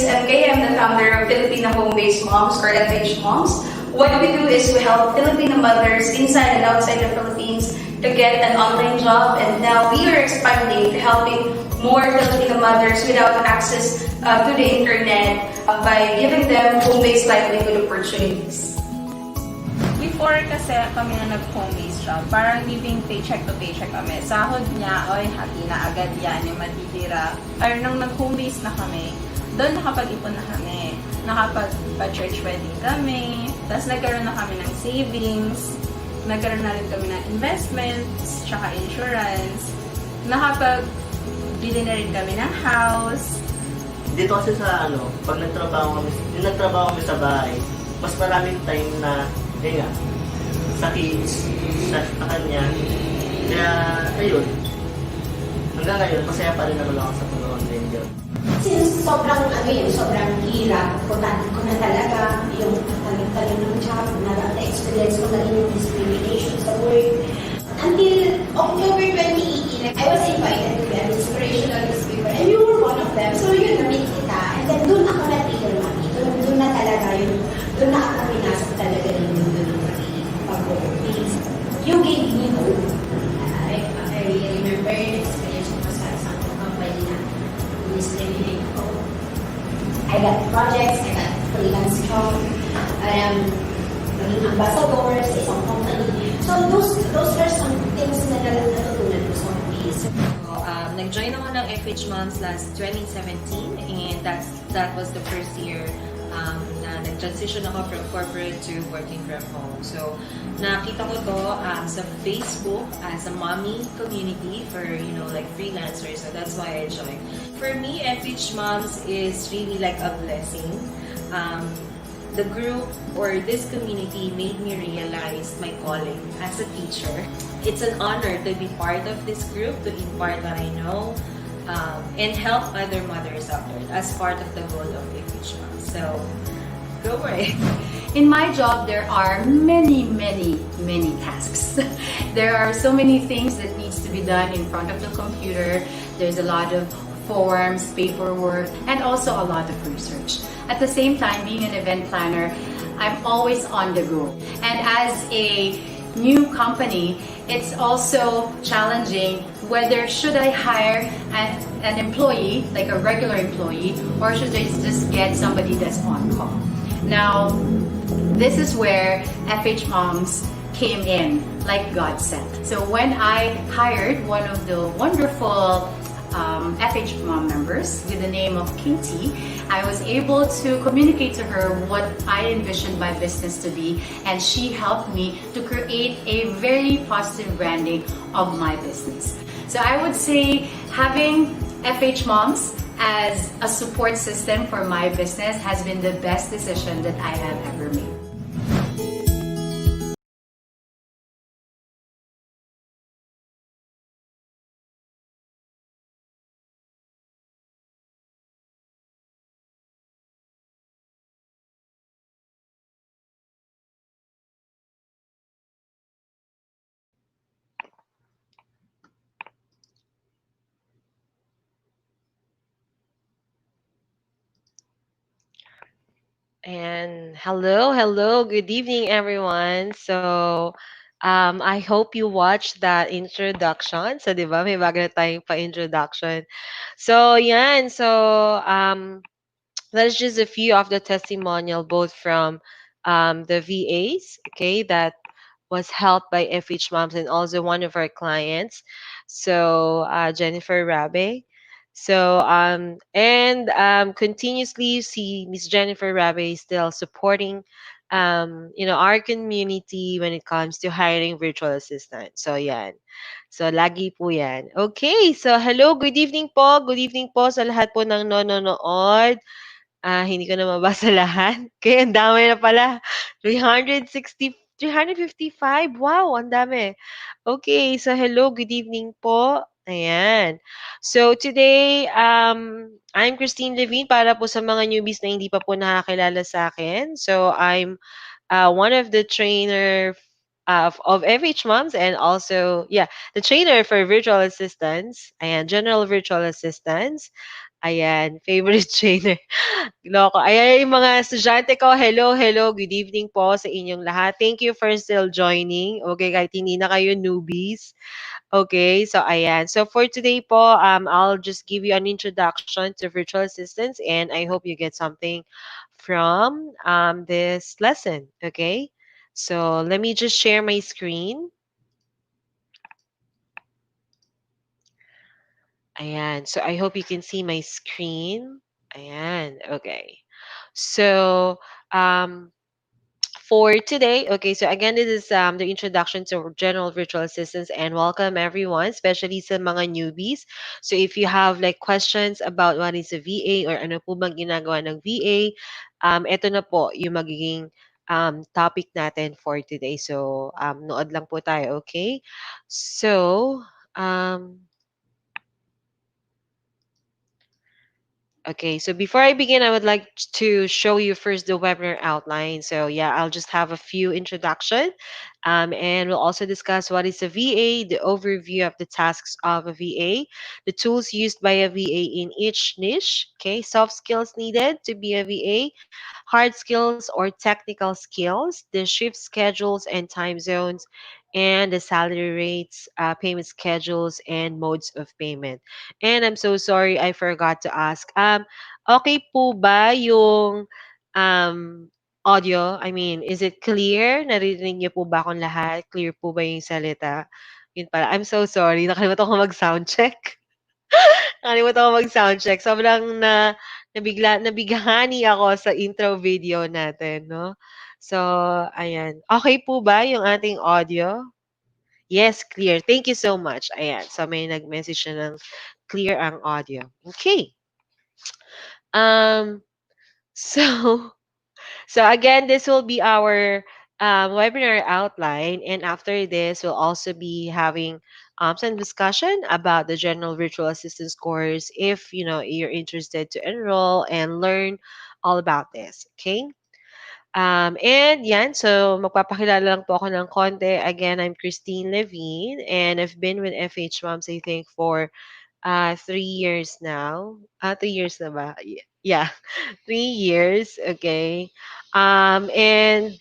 is MK. I'm the founder of Filipino Home-Based Moms or FH Moms. What we do is we help Filipino mothers inside and outside the Philippines to get an online job, and now we are expanding to helping more Filipino mothers without access to the internet by giving them home-based livelihood opportunities. Before kasi kami na nag-home-based job, parang living paycheck to paycheck kami. Sahod niya, oy, happy na agad yan, yung matitira. Or nung nag-home-based na kami, doon nakapag-ipon na kami. Nakapag-church wedding kami. Tapos nagkaroon na kami ng savings. Nagkaroon na rin kami ng investments, tsaka insurance. Nakapag-bili na rin kami ng house. Dito kasi sa pag nagtrabaho kami sa bahay, mas maraming time na sa kids, sa kanya. Kaya, ayun. Hanggang ngayon, masaya pa rin naman ako sa pag-online yun. Since sobrang hirap ko na talaga yung talim ng job, na-experience ko na rin yung discrimination sa work. Until October 2018, I was invited to be an inspirational speaker and you were one of them. So yun, na-meet kita. And then doon ako na-trigger, mami. Doon na talaga doon na ako pinasok talaga rin yung pag-work. You gave me hope. I really remember yung experience ko sa isang company na discriminate ko. I got projects, I got freelance job, naging ambassador sa isang company. So those are some things na natutunan ko sa Hobbies. Nag-join ako ng FH Moms last 2017 and that was the first year na nag-transition ako from corporate to working from home. So, nakita ko to sa Facebook as a mommy community for, like freelancers. So, that's why I joined. For me, FH Moms is really like a blessing. The group or this community made me realize my calling as a teacher. It's an honor to be part of this group, to impart what I know, and help other mothers out there as part of the goal of FH Moms. So, go for it. In my job, there are many tasks. There are so many things that needs to be done in front of the computer. There's a lot of forms, paperwork, and also a lot of research. At the same time, being an event planner, I'm always on the go. And as a new company, it's also challenging whether should I hire an employee, like a regular employee, or should I just get somebody that's on call. Now, this is where FH Moms came in, like God said. So when I hired one of the wonderful FH Mom members with the name of Katie, I was able to communicate to her what I envisioned my business to be, and she helped me to create a very positive branding of my business. So I would say having FH Moms as a support system for my business has been the best decision that I have ever made. And hello, good evening, everyone. So, I hope you watched that introduction. So, di ba, may bago na tayong pa-introduction. So, yan. So, that's just a few of the testimonial, both from the VAs, okay, that was helped by FH Moms and also one of our clients. So, Jennifer Rabe. So, continuously see Miss Jennifer Rabe still supporting, our community when it comes to hiring virtual assistants. So, yan. So, lagi po yan. Okay, so hello, good evening po. Good evening po sa lahat po ng nanonood. Hindi ko na mabasa lahat. Kaya ang dami na pala. 355. Wow, ang dami. Okay, so hello, good evening po. Ayan. So today, I'm Christine Levine para po sa mga newbies na hindi pa po nakakilala sa akin. So I'm one of the trainer of FH Moms and also, the trainer for virtual assistants and general virtual assistants. Ayan, favorite trainer. Loko. Ayan yung mga estudyante ko. Hello, hello. Good evening po sa inyong lahat. Thank you for still joining. Okay, kahit hindi na kayo newbies. Okay, so ayan. So for today po, I'll just give you an introduction to virtual assistants and I hope you get something from this lesson. Okay, so let me just share my screen. Ayan. So I hope you can see my screen. Ayan. Okay. So um, for today, okay, so again, this is the introduction to general virtual assistants and welcome everyone, especially sa mga newbies. So if you have like questions about what is a VA or ano po bang ginagawa ng VA, ito na po yung magiging topic natin for today. So nood lang po tayo, okay? So, okay, so before I begin, I would like to show you first the webinar outline. So yeah, I'll just have a few introduction, and we'll also discuss what is a VA, the overview of the tasks of a VA, the tools used by a VA in each niche, okay, soft skills needed to be a VA, hard skills or technical skills, the shift schedules and time zones, and the salary rates, payment schedules, and modes of payment. And I'm so sorry, I forgot to ask. Okay po ba yung um, audio? I mean, is it clear? Narinig niyo po ba akong lahat? Clear po ba yung salita? Yun pala. I'm so sorry. Nakalimutan ko mag-sound check. Nakalimutan ko mag-sound check. Sobrang nabighani ako sa intro video natin, no? So, ayan. Okay po ba yung ating audio? Yes, clear. Thank you so much. Ayan. So, may nag-message na ng clear ang audio. Okay. Um, so, so again, this will be our webinar outline, and after this, we'll also be having some discussion about the general virtual assistance course. If you know you're interested to enroll and learn all about this, okay? And yan, so magpapakilala lang po ako ng konti. Again, I'm Christine Levine, and I've been with FH Moms, I think, for 3 years now. 3 years na ba? Yeah, 3 years. Okay. And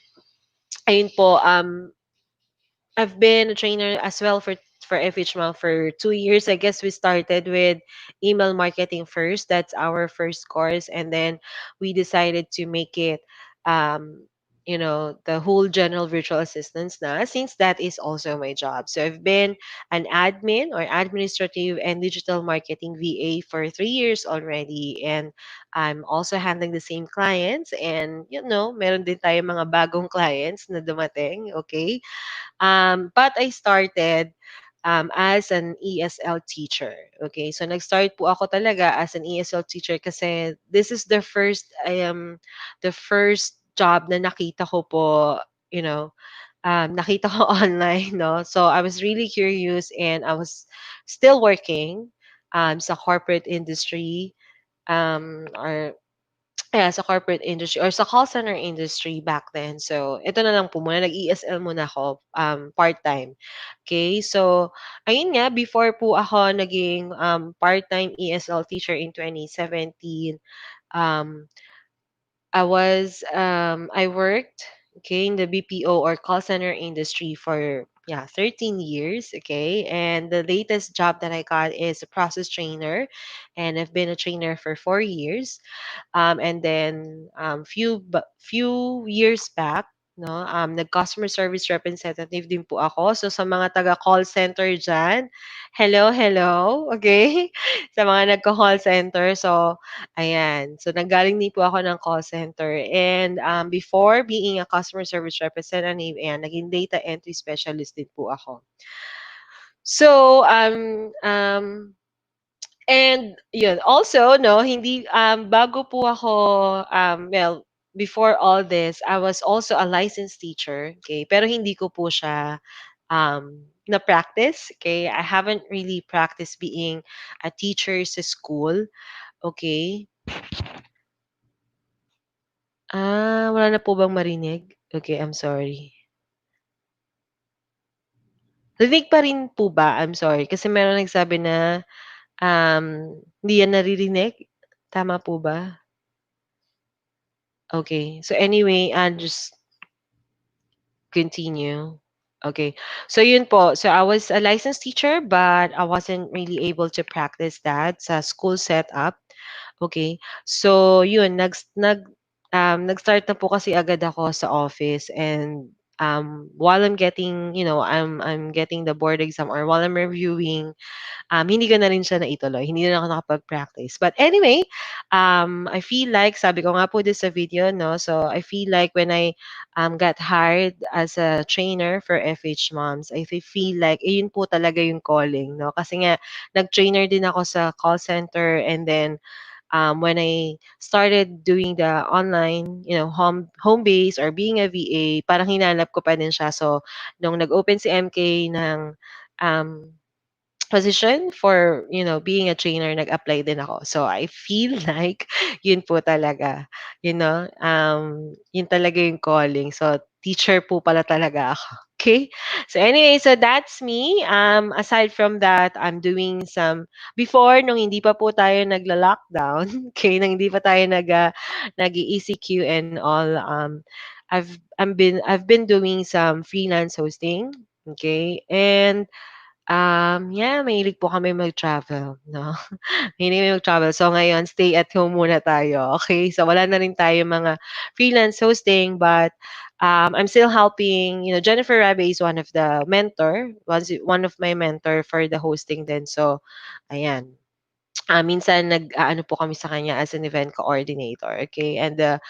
ayun po, I've been a trainer as well for FHML for 2 years. I guess we started with email marketing first. That's our first course, and then we decided to make it, um, the whole general virtual assistance na, since that is also my job. So I've been an admin or administrative and digital marketing VA for 3 years already, and I'm also handling the same clients. And meron din tayo mga bagong clients na dumating. Okay. But I started as an ESL teacher. Okay, so nag-start po ako talaga as an ESL teacher kasi this is the first job na nakita ko po, nakita ko online, no? So I was really curious and I was still working sa corporate industry, or yeah, sa corporate industry or sa call center industry back then. So, ito na lang po muna, nag-ESL muna ako, part-time. Okay, so, ayun nga, before po ako naging part-time ESL teacher in 2017, um, I worked, okay, in the BPO or call center industry for, yeah, 13 years, okay? And the latest job that I got is a process trainer, and I've been a trainer for 4 years. And then few years back, no, nag-customer service representative din po ako. So sa mga taga call center diyan, hello, hello. Okay? Sa mga nagko-call center. So ayan. So nanggaling din po ako ng call center, and before being a customer service representative, ayan, naging data entry specialist din po ako. So and yun, also 'no, hindi, bago po ako, well, before all this, I was also a licensed teacher, okay? Pero hindi ko po siya, na-practice, okay? I haven't really practiced being a teacher sa school, okay? Wala na po bang marinig? Okay, I'm sorry. Rinig pa rin po ba? I'm sorry, kasi meron nagsabi na, hindi yan naririnig. Tama po ba? Okay. So anyway, I'll just continue. Okay. So yun po. So I was a licensed teacher, but I wasn't really able to practice that sa school setup. Okay. So yun, nag-start na po kasi agad ako sa office, and while I'm getting, I'm getting the board exam, or while I'm reviewing, hindi ko na rin siya naituloy. Hindi na ako nakapag-practice. But anyway, I feel like, sabi ko nga po din sa video, no? So, I feel like when I got hired as a trainer for FH Moms, I feel like, yun po talaga yung calling, no? Kasi nga, nag-trainer din ako sa call center, and then, when I started doing the online, home base or being a VA, parang hinanap ko pa din siya. So, nung nag-open si MK ng um, position for, being a trainer, nag-apply din ako. So, I feel like yun po talaga, yun talaga yung calling. So, teacher po pala talaga ako. Okay? So, anyway, so that's me. Aside from that, I'm doing some, before, nung hindi pa po tayo nagla-lockdown, okay, nung hindi pa tayo nag-ECQ and all, I've been doing some freelance hosting, okay? And yeah, mahilig po kami mag-travel, 'no? Mahilig kami mag-travel. So, ngayon stay at home muna tayo, okay? So, wala na rin tayong mga freelance hosting, but, I'm still helping, Jennifer Rabe is was one of my mentor for the hosting din. So, ayan. Minsan nag-aano po kami sa kanya as an event coordinator, okay? And the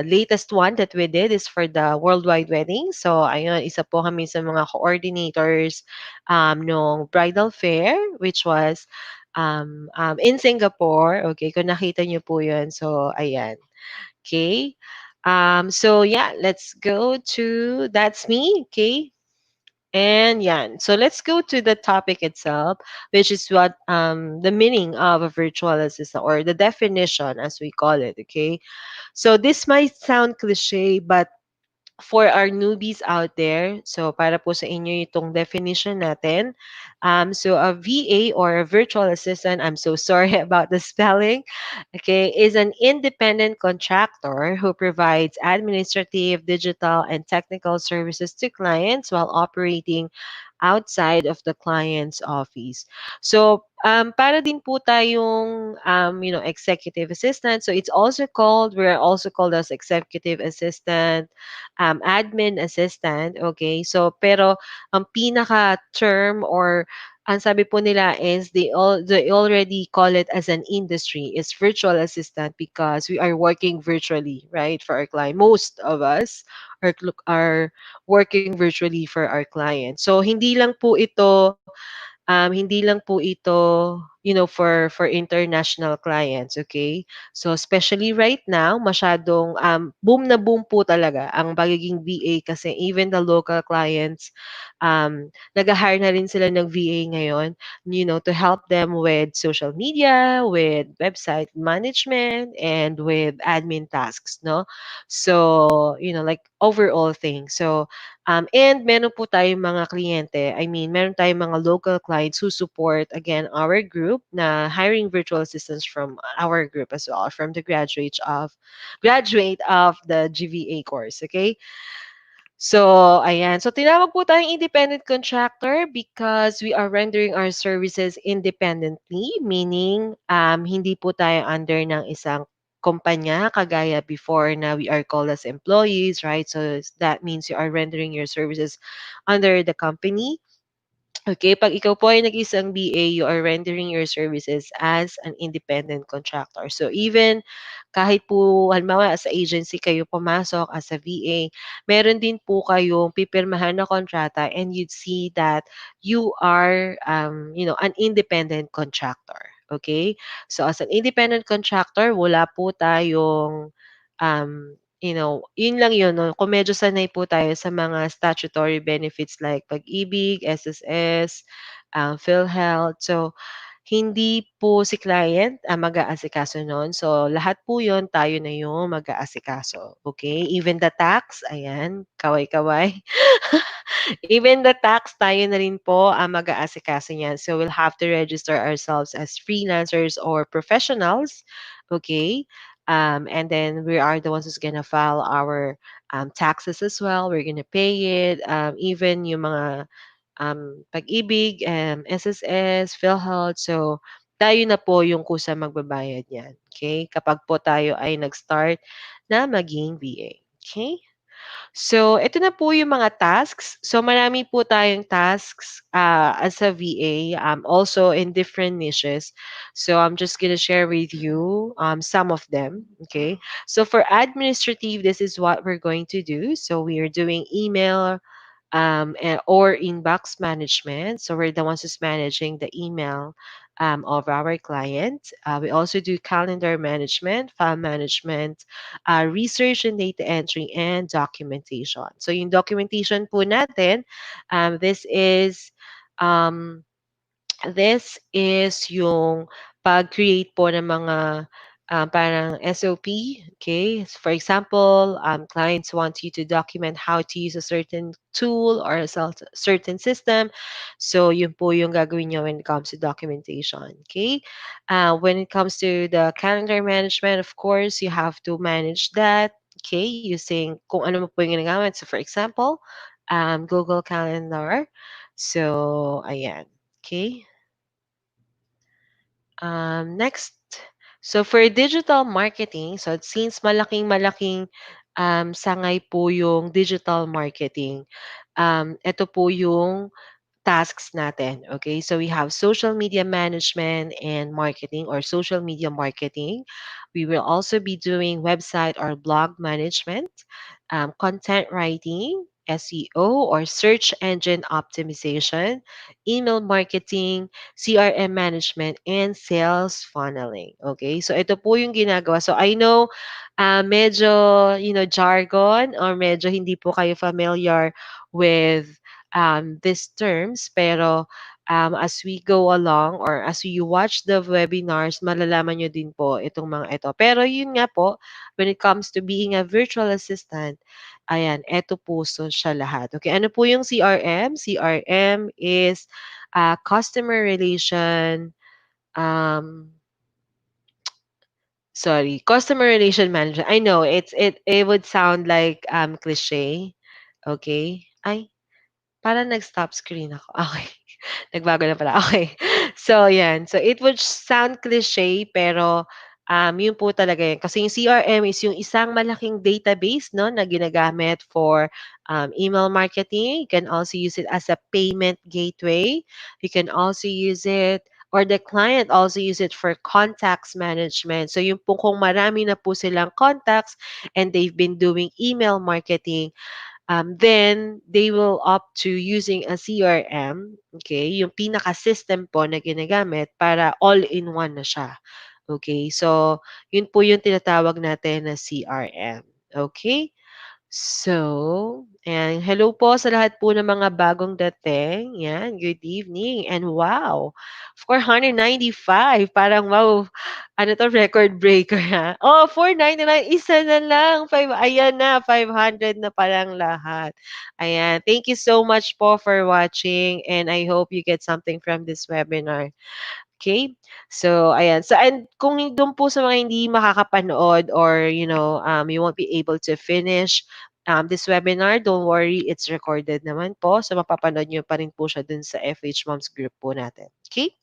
latest one that we did is for the worldwide wedding. So ayun, isa po kami sa mga coordinators nung bridal fair, which was in Singapore. Okay, kung nakita niyo po 'yun. So ayan. Okay. So yeah, let's go to that's me, okay? And yeah, so let's go to the topic itself, which is what the meaning of a virtual assistant, or the definition as we call it. Okay, so this might sound cliche, but for our newbies out there, so para po sa inyo itong definition natin. So a VA, or a virtual assistant, I'm so sorry about the spelling, okay, is an independent contractor who provides administrative, digital, and technical services to clients while operating outside of the client's office. So, para din po tayong, executive assistant. So, we're also called as executive assistant, admin assistant, okay? So, pero ang pinaka-term, or ang sabi po nila is they already call it as an industry is virtual assistant, because we are working virtually, right, for our client. Most of us are working virtually for our clients. So hindi lang po ito, for international clients, okay? So especially right now, masyadong boom na boom po talaga ang pagiging VA, kasi even the local clients, nag-hire na rin sila ng VA ngayon, to help them with social media, with website management, and with admin tasks, no? So, like overall things. So, and meron po tayong mga kliyente, I mean, meron tayong mga local clients who support, again, our group na hiring virtual assistants from our group as well, from the graduate of the GVA course, okay? So, ayan. So, tinawag po tayong independent contractor because we are rendering our services independently, meaning hindi po tayo under ng isang kumpanya kagaya before na we are called as employees, right? So, that means you are rendering your services under the company. Okay, 'pag ikaw po ay nag-isang BA, you are rendering your services as an independent contractor. So even kahit po halimbawa sa agency kayo pumasok as a VA, meron din po kayong pipirmahan na kontrata, and you'd see that you are, an independent contractor. Okay? So as an independent contractor, wala po tayong, yun lang yun, 'no, kung medyo sanay po tayo sa mga statutory benefits like Pag-ibig, SSS, PhilHealth. So, hindi po si client ang mag-aasikaso nun. So, lahat po yun, tayo na yung mag-aasikaso, okay? Even the tax, ayan, kaway-kaway. Even the tax, tayo na rin po ang mag-aasikaso niyan. So we'll have to register ourselves as freelancers or professionals. Okay. And then we are the ones who's gonna file our taxes as well. We're gonna pay it. Even yung mga pag-ibig, SSS, PhilHealth. So, tayo na po yung kusa magbabayad niyan. Okay? Kapag po tayo ay nag-start na maging VA. Okay? So, ito na po yung mga tasks. So, marami po tayong tasks as a VA, also in different niches. So, I'm just gonna share with you some of them. Okay. So, for administrative, this is what we're going to do. So, we are doing email, or inbox management. So we're the ones who's managing the email of our client. We also do calendar management, file management, research and data entry, and documentation. So yung documentation po natin, this is um, this is yung pag-create po ng mga parang SOP. Okay. For example, clients want you to document how to use a certain tool or a certain system. So, yun po yung gagawin nyo when it comes to documentation. Okay. When it comes to the calendar management, of course, you have to manage that. Okay. Using kung ano mo po yung ginagamit. So, for example, Google Calendar. So, ayan. Okay. Next, so for digital marketing, so since malaking-malaking sangay po yung digital marketing, ito po yung tasks natin. Okay, so we have social media management and marketing or social media marketing. We will also be doing website or blog management, content writing, SEO or search engine optimization, email marketing, CRM management, and sales funneling. Okay, so ito po yung ginagawa. So I know medyo, jargon or medyo hindi po kayo familiar with these terms, pero as we go along or as you watch the webinars, malalaman nyo din po itong mga ito. Pero yun nga po, when it comes to being a virtual assistant, ayan, eto po siya lahat. Okay, ano po yung CRM? CRM is customer relation, um, customer relation management. I know it would sound like cliche. Okay. Ay, parang nag-stop screen ako. Okay. Nagbago na pala. Okay. So, yan. So, it would sound cliche, pero yun po talaga yun. Kasi yung CRM is yung isang malaking database, no, na ginagamit for email marketing. You can also use it as a payment gateway. You can also use it, or the client also use it for contacts management. So, yung po kung marami na po silang contacts and they've been doing email marketing, then they will opt to using a CRM, okay, yung pinaka-system po na ginagamit para all-in-one na siya. Okay, so yun po yung tinatawag natin na CRM. Okay? So, and hello po sa lahat po ng mga bagong dating. Yan, good evening. And wow, 495. Parang wow, ano to, record breaker ha. Oh, 499, isa na lang. Ayan na, 500 na palang lahat. Ayan, thank you so much po for watching and I hope you get something from this webinar. Okay? So, ayan. So, and kung doon po sa mga hindi makakapanood or, you won't be able to finish this webinar, don't worry, it's recorded naman po. So, mapapanood nyo pa rin po siya dun sa FH Moms group po natin. Okay?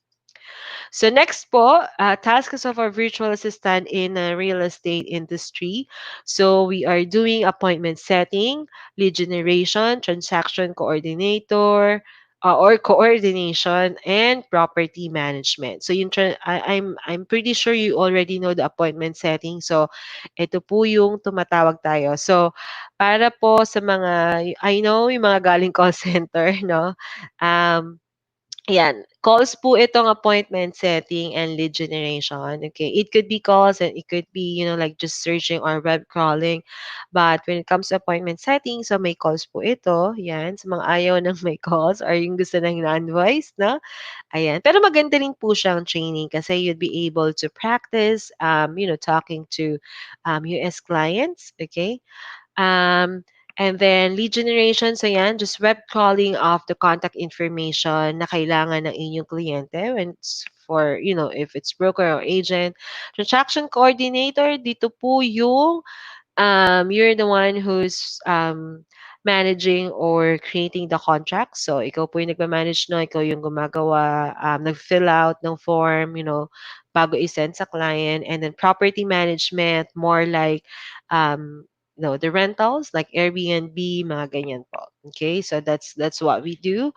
So next po, tasks of our virtual assistant in the real estate industry. So we are doing appointment setting, lead generation, transaction coordinator, or coordination, and property management. So I'm pretty sure you already know the appointment setting. So ito po yung tumatawag tayo. So para po sa mga, I know yung mga galing call center, no? Um, Ayan, calls po itong appointment setting and lead generation. Okay, it could be calls and it could be, like just searching or web crawling. But when it comes to appointment setting, so may calls po ito. Yan, sa mga ayaw ng may calls or yung gusto ng non-voice, no? Ayan. Pero maganda rin po siyang training kasi you'd be able to practice, talking to US clients. Okay? Um, And then lead generation, so yan, just web crawling of the contact information na kailangan ng inyong kliyente when it's for, if it's broker or agent. Transaction coordinator, dito po yung you're the one who's managing or creating the contract. So, ikaw po yung nagmamanage, no? Ikaw yung gumagawa, nag-fill out ng form, bago i-send sa client. And then property management, more like, the rentals, like Airbnb, mga ganyan po. Okay, so that's what we do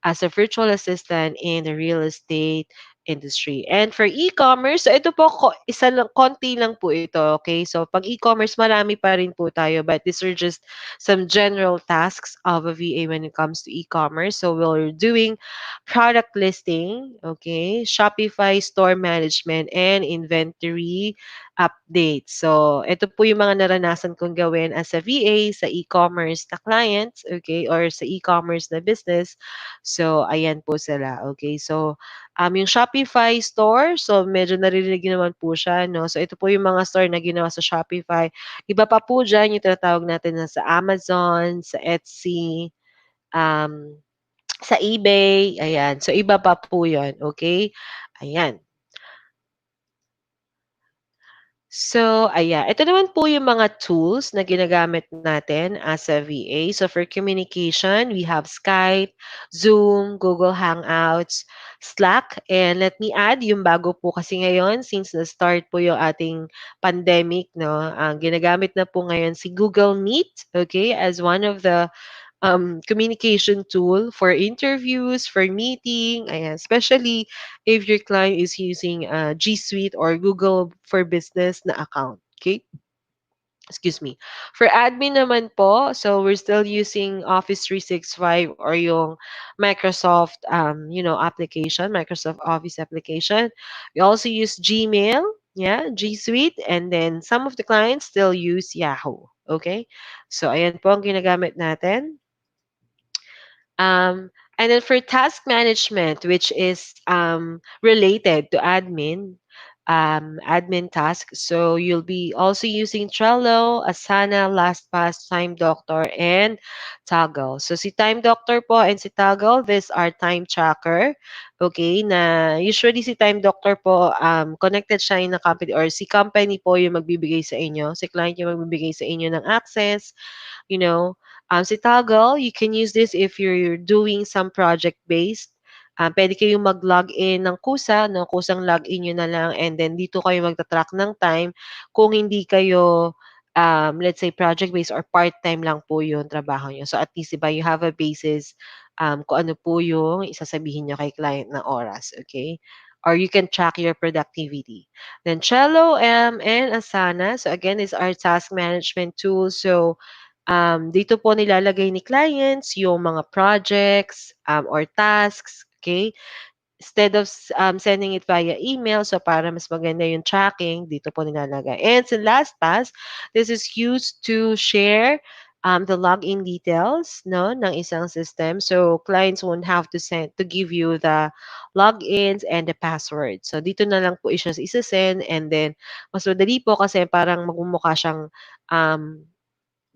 as a virtual assistant in the real estate industry. And for e-commerce, so ito po, isa lang, konti lang po ito, okay? So pag e-commerce, marami pa rin po tayo, but these are just some general tasks of a VA when it comes to e-commerce. So we're doing product listing, okay? Shopify store management and inventory updates. So ito po yung mga naranasan kong gawin as a VA sa e-commerce na clients, okay? Or sa e-commerce na business. So ayan po sila, okay? So yung Shopify store, so medyo naririnig niyo naman po siya, no? So ito po yung mga store na ginawa sa Shopify. Iba pa po diyan yung tinatawag natin na sa Amazon, sa Etsy, um, sa eBay, ayan. So iba pa po 'yon, okay? Ayan. So, ayan. Ito naman po yung mga tools na ginagamit natin as a VA. So, for communication, we have Skype, Zoom, Google Hangouts, Slack, and let me add yung bago po kasi ngayon since na-start po yung ating pandemic, no? Ang ginagamit na po ngayon si Google Meet, okay, as one of the communication tool for interviews, for meeting, ayan, especially if your client is using G Suite or Google for Business na account. Okay? Excuse me. For admin naman po, so we're still using Office 365 or yung Microsoft, application, Microsoft Office application. We also use Gmail, yeah, G Suite, and then some of the clients still use Yahoo. Okay? So, ayan po ang ginagamit natin. And then for task management, which is related to admin task. So you'll be also using Trello, Asana, LastPass, Time Doctor, and Toggle. So si Time Doctor po and si Toggle, these are time tracker. Okay, na usually si Time Doctor po, connected siya in a company or si company po yung magbibigay sa inyo. Si client yung magbibigay sa inyo ng access, you know. Si Toggle, you can use this if you're doing some project-based. Pwede kayong mag-login ng kusa, no? Kusang login nyo na lang and then dito kayo magta-track ng time kung hindi kayo, let's say, project-based or part-time lang po yung trabaho nyo. So at least, diba, you have a basis kung ano po yung isasabihin nyo kay client na oras, okay? Or you can track your productivity. Then Trello and Asana. So again, is our task management tool. So dito po nilalagay ni clients yung mga projects or tasks, okay? Instead of sending it via email, so para mas maganda yung tracking, dito po nilalagay. And sa LastPass, this is used to share the login details, no, ng isang system. So clients won't have to give you the logins and the password. So dito na lang po siya isa-send and then mas madali po kasi parang magmumukha siyang um,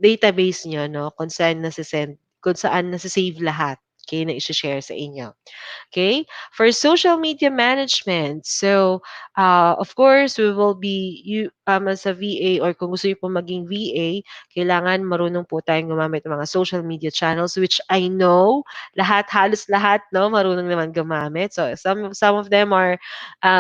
database niyo 'no, kung saan nasa-save lahat, okay, na ishe-share sa inyo. Okay? For social media management, so, of course, we will be as a VA or kung gusto niyo po maging VA, kailangan marunong po tayong gumamit ng mga social media channels which I know halos lahat 'no, marunong naman gumamit. So, some of them are,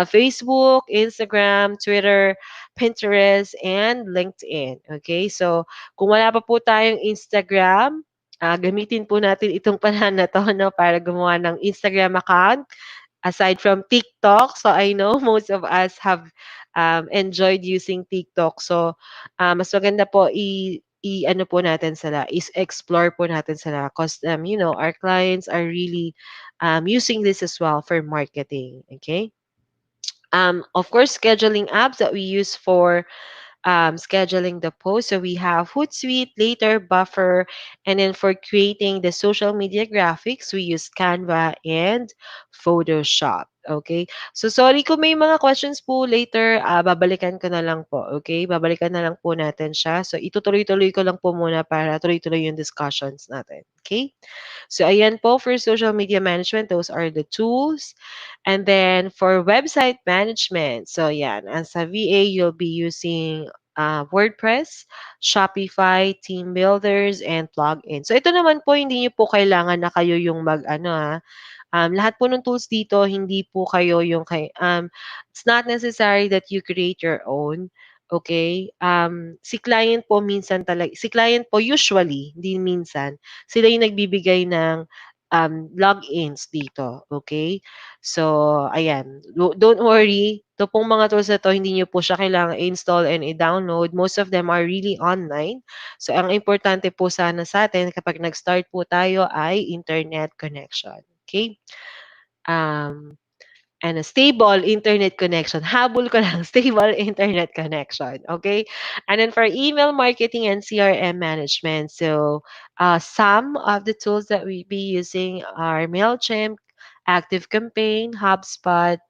Facebook, Instagram, Twitter, Pinterest, and LinkedIn. Okay? So, kung wala pa po tayong Instagram, gamitin po natin itong panahon na 'to 'no, para gumawa ng Instagram account, aside from TikTok. So, I know most of us have, enjoyed using TikTok. So, mas maganda po i-ano po natin sila, is-explore po natin sila 'cause, our clients are really, using this as well for marketing, okay? Of course, scheduling apps that we use for scheduling the post. So we have Hootsuite, Later, Buffer, and then for creating the social media graphics, we use Canva and Photoshop. Okay? So, sorry kung may mga questions po later, babalikan ko na lang po, okay? Babalikan na lang po natin siya. So, itutuloy-tuloy ko lang po muna para tuloy-tuloy yung discussions natin, okay? So, ayan po for social media management, those are the tools. And then, for website management, so yan, as a VA, you'll be using WordPress, Shopify, team builders, and plugins. So, ito naman po, hindi niyo po kailangan na kayo yung lahat po ng tools dito, hindi po kayo yung it's not necessary that you create your own. Okay? Si client po usually, hindi minsan, sila yung nagbibigay ng logins dito. Okay? So, ayan. Don't worry. Ito pong mga tools na to, hindi nyo po siya kailangan install and i-download. Most of them are really online. So, ang importante po sana sa atin kapag nag-start po tayo ay internet connection. Okay? Um, and a stable internet connection. Habol ko lang, stable internet connection. Okay? And then for email marketing and CRM management, so some of the tools that we be using are MailChimp, ActiveCampaign, HubSpot,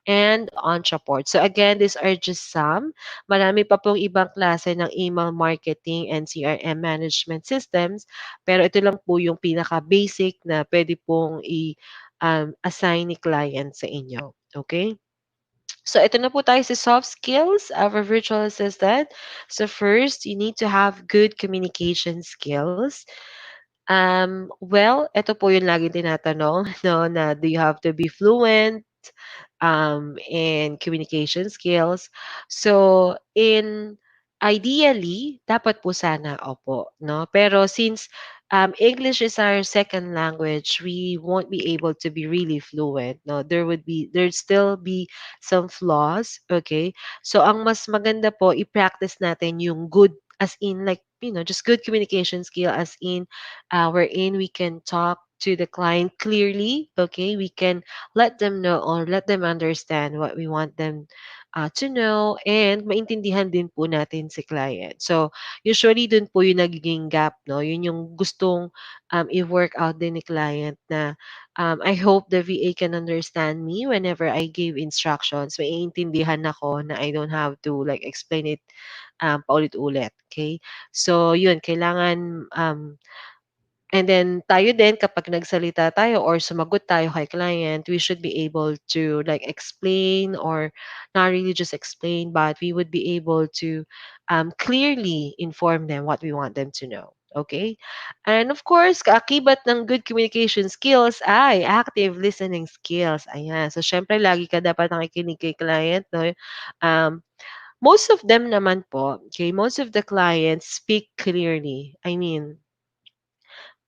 and Ontraport. So again, these are just some. Marami pa pong ibang klase ng email marketing and CRM management systems. Pero ito lang po yung pinaka-basic na pwede pong assign ni client sa inyo. Okay? So, ito na po tayo sa soft skills of a virtual assistant. So, first, you need to have good communication skills. Well, ito po yung lagi tinatanong, no, na do you have to be fluent in communication skills? So, ideally, dapat po sana, opo, no? Pero since English is our second language, we won't be able to be really fluent, no? There'd still be some flaws, okay? So, ang mas maganda po, i-practice natin yung good, as in like, just good communication skill, as in wherein we can talk to the client clearly, okay? We can let them know or let them understand what we want them to know, and maintindihan din po natin si client. So, usually dun po yung nagiging gap, no? Yun yung gustong i-work out din ni client na I hope the VA can understand me whenever I give instructions. Maiintindihan ako na I don't have to like explain it paulit-ulit. Okay? So, yun, kailangan and then tayo din kapag nagsalita tayo or sumagot tayo kay client, we should be able to like explain, or not really just explain, but we would be able to clearly inform them what we want them to know. Okay? And of course, kaakibat ng good communication skills ay active listening skills. Ayan. So, syempre, lagi ka dapat nakikinig kay client, no? Um, most of them naman po, okay, most of the clients speak clearly. I mean,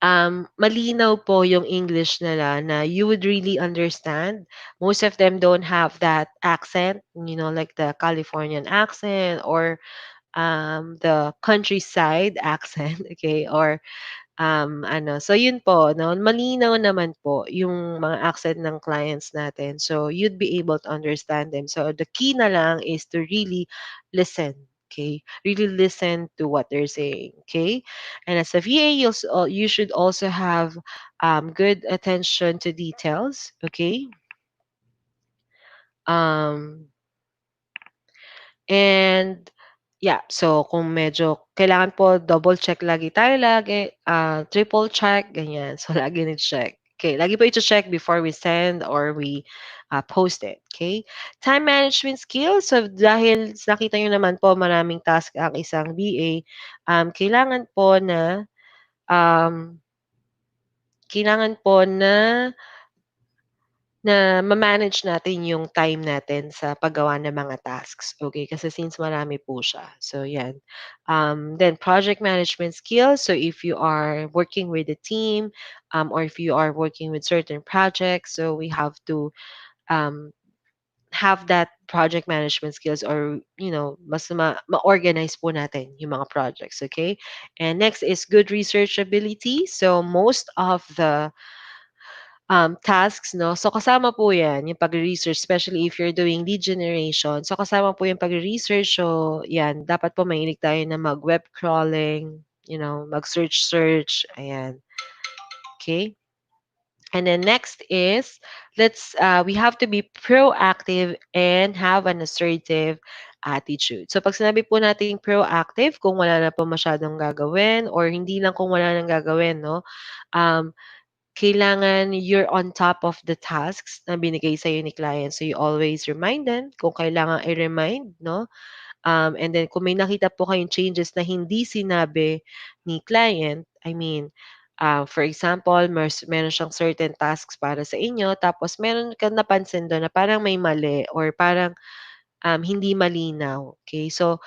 malinaw po yung English nila na you would really understand. Most of them don't have that accent, like the Californian accent or the countryside accent, okay? Or so yun po, no, malinaw naman po yung mga accent ng clients natin. So you'd be able to understand them. So the key na lang is to really listen. Okay, really listen to what they're saying. Okay, and as a VA, you should also have good attention to details. Okay, um, and yeah, so kung medyo kailangan po double check lagi, triple check, ganyan. So lagi ni-check. Okay, lagi po i-check before we send or we post it. Okay? Time management skills. So dahil nakita nyo naman po maraming task ang isang BA, kailangan po na um, kailangan po na ma-manage natin yung time natin sa paggawa ng mga tasks, okay? Kasi since marami po siya. So, yan. Then, project management skills. So, if you are working with a team, or if you are working with certain projects, so we have to um, have that project management skills, or, mas ma-organize po natin yung mga projects, okay? And next is good research ability. So, most of the tasks, no? So, kasama po yan, yung pag-research, especially if you're doing lead generation. So, kasama po yung pag-research. So, yan, dapat po mahilig tayo na mag-web crawling, mag-search, ayan. Okay? And then next is we have to be proactive and have an assertive attitude. So pag sinabi po nating proactive, kung wala na po masyadong gagawin or hindi lang kung wala nang gagawin, no? Um, kailangan you're on top of the tasks na binigay sa'yo ni client. So you always remind them kung kailangan i-remind, no? And then kung may nakita po kayong changes na hindi sinabi ni client, I mean, for example, meron siyang certain tasks para sa inyo, tapos meron kang napansin doon na parang may mali or parang hindi malinaw. Okay? So,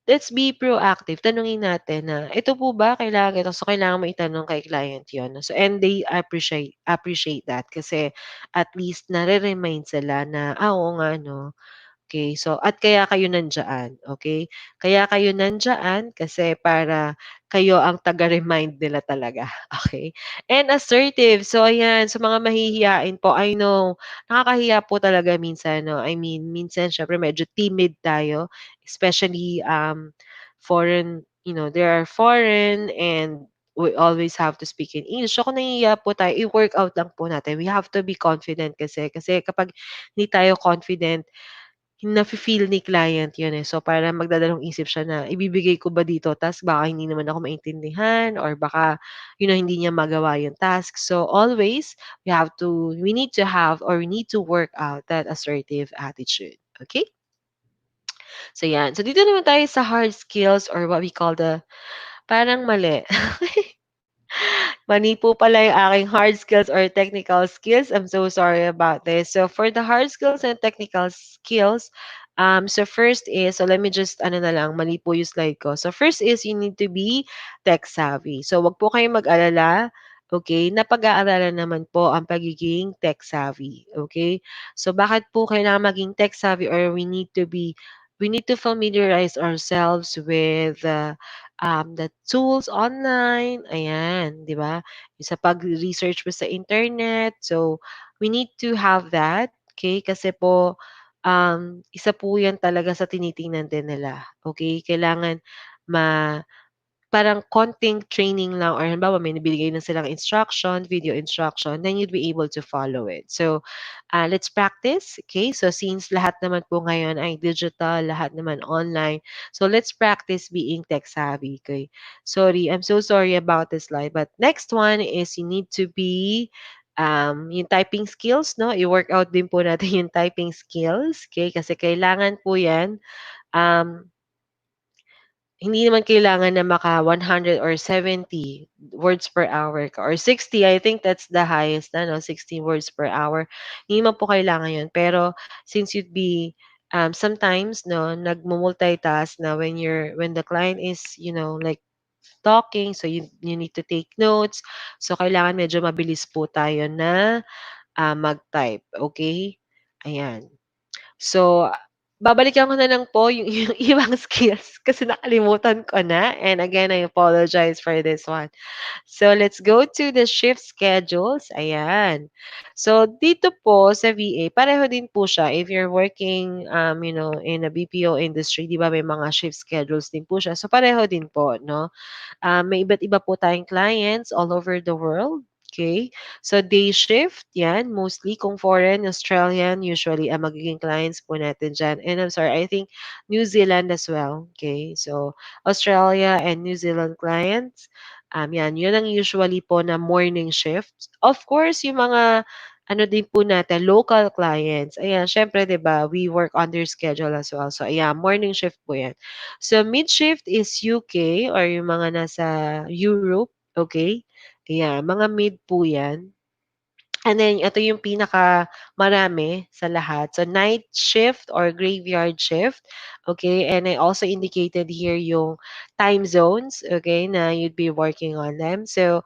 let's be proactive. Tanungin natin na, ito po ba kailangan ito? So, kailangan mo itanong kay client yon. So, and they appreciate that kasi at least nare-remind sila na, oo nga, no, okay, so at kaya kayo nandiyan, okay? Kaya kayo nandiyan kasi para kayo ang taga-remind nila talaga, okay? And assertive, so ayan, sa mga mahihiyain po, I know, nakakahiya po talaga minsan, no? I mean, minsan syempre medyo timid tayo, especially foreign, there are foreign and we always have to speak in English. So kung nahihiya po tayo, i-work out lang po natin. We have to be confident kasi kapag hindi tayo confident, nafi-feel ni client yun, eh. So, parang magdadalawang isip siya na, ibibigay ko ba dito task baka hindi naman ako maintindihan or baka, hindi niya magawa yung task. So, always, we need to have or we need to work out that assertive attitude. Okay? So, yan. So, dito naman tayo sa hard skills or what we call parang mali. Mani po pala yung aking hard skills or technical skills. I'm so sorry about this. So for the hard skills and technical skills, so first is, so let me just, ano na lang, mali po yung slide ko. So first is, you need to be tech savvy. So wag po kayong mag-alala. Okay, napag-aaralan naman po ang pagiging tech savvy. Okay? So bakit po kailangan maging tech savvy or we need to familiarize ourselves with the tools online, ayan, 'di ba? Yung sa pag-research mo sa internet. So, we need to have that, okay? Kasi po, isa po yan talaga sa tinitingnan din nila, okay? Kailangan ma parang konting training lang or halimbawa may nabibigay na silang instruction, video instruction, then you'd be able to follow it. So, let's practice. Okay? So, since lahat naman po ngayon ay digital, lahat naman online, so let's practice being tech savvy. Okay? Sorry, I'm so sorry about this slide. But next one is you need to be yung typing skills, no? I-work out din po natin yung typing skills. Okay? Kasi kailangan po yan. Um, hindi naman kailangan na maka 100 or 70 words per hour ka or 60, I think that's the highest na 'no, 60 words per hour. Hindi naman po kailangan 'yun. Pero since you'd be, sometimes 'no, nagmu-multitask na when the client is, like talking, so you need to take notes. So kailangan medyo mabilis po tayo na, mag-type, okay? Ayan. So, babalikan ko na lang po yung ibang skills kasi nakalimutan ko na and again, I apologize for this one. So, let's go to the shift schedules. Ayan. So, dito po sa VA, pareho din po siya. If you're working, in a BPO industry, di ba may mga shift schedules din po siya. So, pareho din po, no? May iba't iba po tayong clients all over the world. Okay? So, day shift, yan, mostly kung foreign, Australian, usually, ang magiging clients po natin dyan. And I'm sorry, I think New Zealand as well. Okay? So, Australia and New Zealand clients, yan, yun ang usually po na morning shift. Of course, yung mga, ano din po natin, local clients. Ayan, syempre, di ba, we work on their schedule as well. So, ayan, morning shift po yan. So, mid-shift is UK or yung mga nasa Europe, okay? Ayan, mga mid po yan. And then, ito yung pinaka-marami sa lahat. So, night shift or graveyard shift, okay? And I also indicated here yung time zones, okay, na you'd be working on them. So,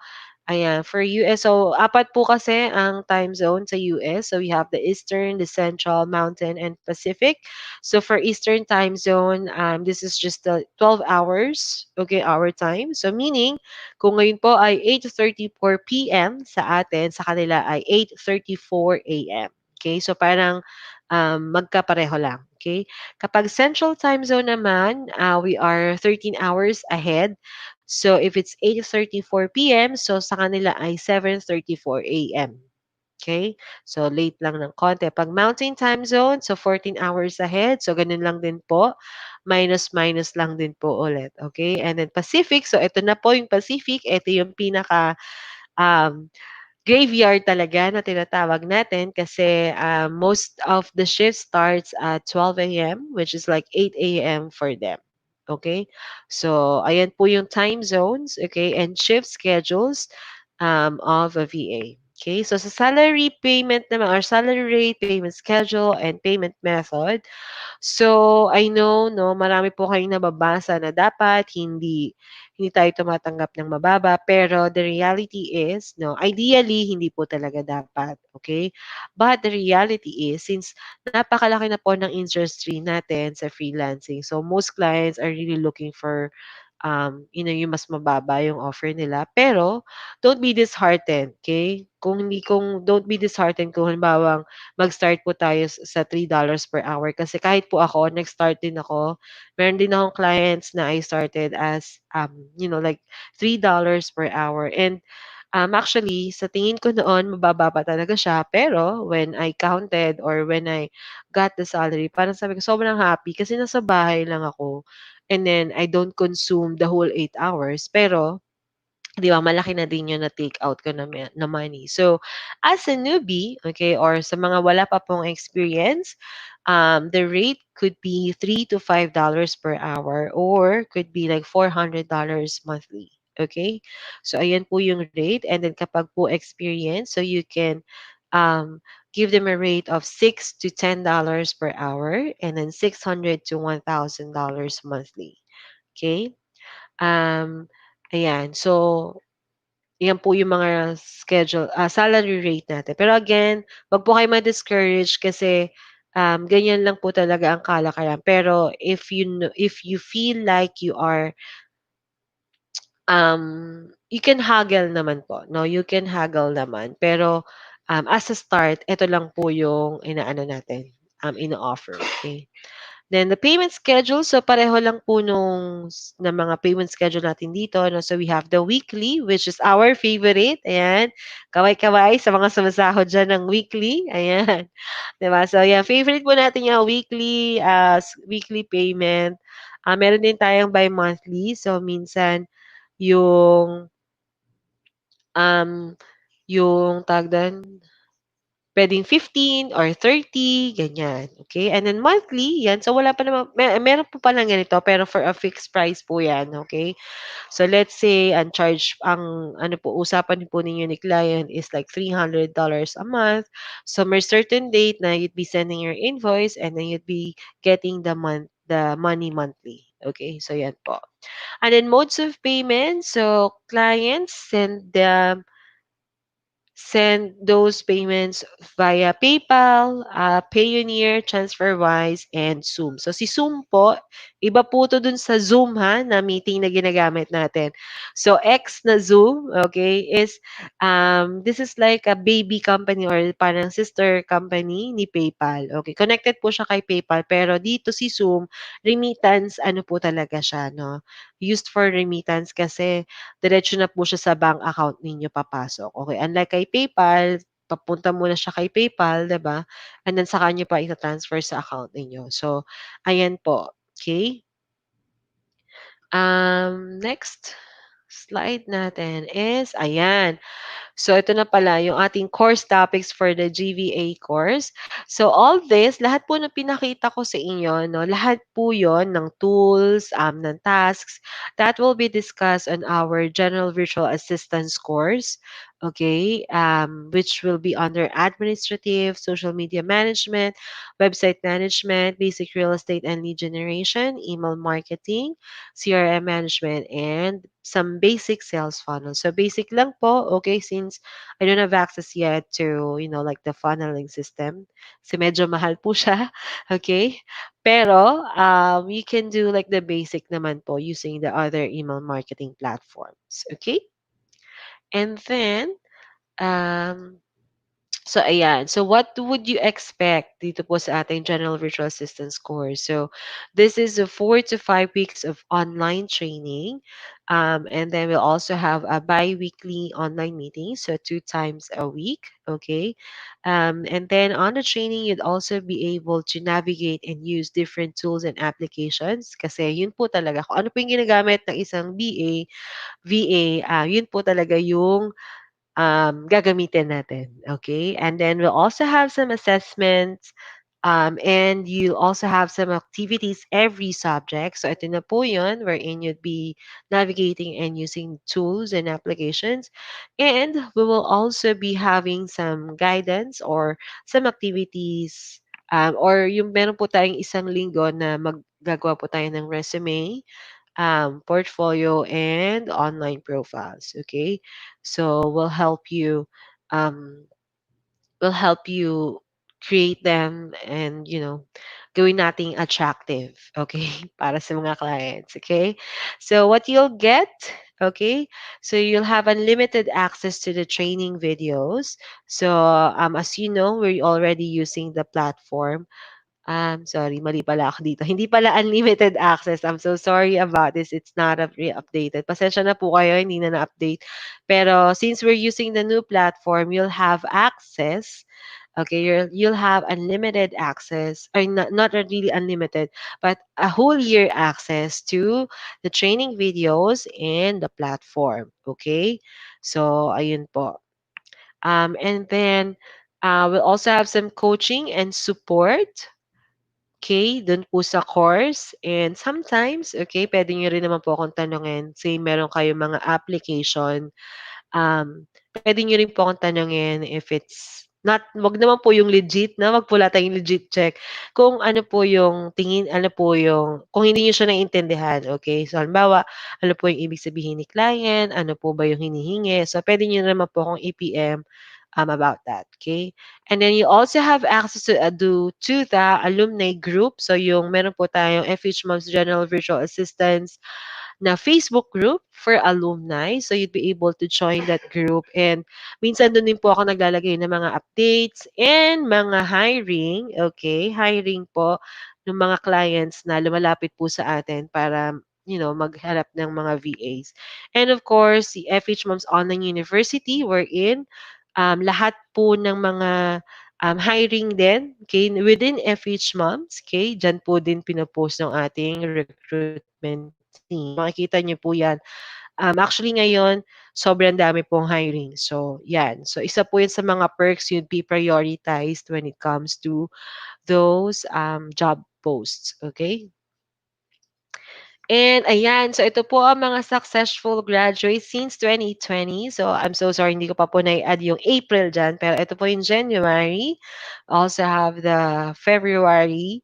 ayan, for US, so apat po kasi ang time zone sa US. So we have the Eastern, the Central, Mountain, and Pacific. So for Eastern time zone, this is just the 12 hours, okay, our time. So meaning, kung ngayon po ay 8:34 p.m. sa atin, sa kanila ay 8:34 a.m. Okay, so parang magkapareho lang. Okay, kapag Central time zone naman, we are 13 hours ahead. So if it's 8:34 p.m., so sa kanila ay 7:34 a.m. Okay? So late lang ng konti. Pag Mountain Time Zone, so 14 hours ahead. So ganun lang din po. Minus lang din po ulit. Okay? And then Pacific, so ito na po yung Pacific. Ito yung pinaka um, graveyard talaga na tinatawag natin kasi most of the shift starts at 12 a.m., which is like 8 a.m. for them. Okay? So, ayan po yung time zones, okay, and shift schedules of a VA. Okay? So, sa salary payment naman, or salary rate, payment schedule, and payment method, so, I know 'no, marami po kayong nababasa na dapat hindi tayo tumatanggap ng mababa, pero the reality is 'no, ideally hindi po talaga dapat, okay? But the reality is since napakalaki na po ng industry natin sa freelancing, so most clients are really looking for yung mas mababa yung offer nila. Pero, don't be disheartened, okay? Kung don't be disheartened kung halimbawang mag-start po tayo sa $3 per hour. Kasi kahit po ako, nag-start din ako. Meron din akong clients na I started as, like $3 per hour. And actually, sa tingin ko noon, mababa pa talaga siya. Pero, when I counted or when I got the salary, parang sabi ko, sobrang happy kasi nasa bahay lang ako. And then, I don't consume the whole 8 hours. Pero, 'di ba, malaki na din 'yun na take out ko na money. So, as a newbie, okay, or sa mga wala pa pong experience, the rate could be $3 to $5 per hour or could be like $400 monthly. Okay? So, ayan po yung rate. And then, kapag po experience, so you can um, give them a rate of $6 to $10 per hour and then $600 to $1,000 monthly. Okay? Um, Ayan. So, yan po yung mga salary rate natin. Pero again, wag po kayo ma-discourage kasi ganyan lang po talaga ang kalakaran. Pero if you feel like you can haggle naman po, no? You can haggle naman. Pero as a start, ito lang po yung inaano natin, ino-offer. Okay? Then the payment schedule, so pareho lang po ng mga payment schedule natin dito. No? So we have the weekly, which is our favorite. Ayan. Kaway-kaway sa mga sumasahod dyan ng weekly. Ayan. Diba? So yeah, favorite po natin yung weekly payment. Meron din tayong bi-monthly. So minsan yung um, yung tag doon, puwedeng 15 or 30, ganyan, okay? And then monthly, 'yan. So wala pa naman meron po palang ganito pero for a fixed price po 'yan, okay? So let's say ang ano po, usapan po ninyo ni client is like $300 a month. So may certain date na you'd be sending your invoice and then you'd be getting the money monthly. Okay, so 'yan po. And then modes of payment, so clients send those payments via PayPal, Payoneer, TransferWise, and Zoom. So si Zoom po, iba po to dun sa Zoom na meeting na ginagamit natin. So X na Zoom, okay, this is like a baby company or parang sister company ni PayPal. Okay, connected po siya kay PayPal pero dito si Zoom, remittance ano po talaga siya, no? Used for remittance kasi diretso na po siya sa bank account ninyo papasok, okay? Unlike kay PayPal, papunta muna siya kay PayPal, 'di ba? And then saka niyo pa ita-transfer sa account ninyo. So, ayan po, okay? Next slide natin is ayan. So, ito na pala yung ating course topics for the GVA course. So, all this, lahat po na pinakita ko sa inyo, no, lahat po yon ng tools, ng tasks, that will be discussed on our General Virtual Assistance course, okay, which will be under Administrative, Social Media Management, Website Management, Basic Real Estate and Lead Generation, Email Marketing, CRM Management, and some basic sales funnel. So basic lang po, okay, since I don't have access yet to, like the funneling system. Kasi medyo mahal po siya, okay? Pero, you can do like the basic naman po using the other email marketing platforms, okay? And then, um, So, ayan. So, what would you expect dito po sa ating General Virtual Assistance course? So, this is a 4 to 5 weeks of online training. And then we'll also have a bi-weekly online meeting, so 2 times a week. Okay. And then on the training, you'd also be able to navigate and use different tools and applications. Kasi yun po talaga. Kung ano po yung ginagamit ng isang VA, yun po talaga yung gagamitin natin. Okay? And then we'll also have some assessments, and you also have some activities every subject. So ito na po yun wherein you'd be navigating and using tools and applications. And we will also be having some guidance or some activities, or yung meron po tayong isang linggo na maggagawa po tayo ng resume, portfolio, and online profiles. Okay, so um, we'll help you create them, and gawin nating attractive. Okay, para sa mga clients. Okay, so what you'll get. Okay, so you'll have unlimited access to the training videos. So as you know, we're already using the platform. Sorry, mali pala ako dito. Hindi pala unlimited access. I'm so sorry about this. It's not re-updated. Pasensya na po kayo, hindi na na-update. Pero since we're using the new platform, you'll have access. Okay, you'll have unlimited access, or not really unlimited, but a whole year access to the training videos and the platform. Okay, so ayun po. And then we'll also have some coaching and support. Okay, dun po sa course. And sometimes, okay, pwede nyo rin naman po akong tanungin. Say, meron kayong mga application, pwede nyo rin po akong tanungin if it's not, wag naman po yung legit na, wag po lahat tayong legit check. Kung ano po yung tingin, ano po yung, kung hindi nyo siya naiintindihan, okay? So, halimbawa, ano po yung ibig sabihin ni client, ano po ba yung hinihingi. So, pwede nyo naman po akong EPM about that, okay? And then you also have access to the alumni group. So, yung meron po tayong FH Moms General Virtual Assistants na Facebook group for alumni. So, you'd be able to join that group. And minsan doon din po ako naglalagay ng mga updates and mga hiring. Okay? Hiring po ng mga clients na lumalapit po sa atin para maghanap ng mga VAs. And of course, the FH Moms Online University, wherein lahat po ng mga hiring din, okay, within FH Moms, okay, dyan po din pinopost ng ating recruitment team. So, makikita niyo po yan. Actually, ngayon, sobrang dami pong hiring. So, yan. So, isa po yan sa mga perks you'd be prioritized when it comes to those job posts. Okay? And ayan, so ito po ang mga successful graduates since 2020. So I'm so sorry, hindi ko pa po na-add yung April dyan. Pero ito po yung January. Also have the February,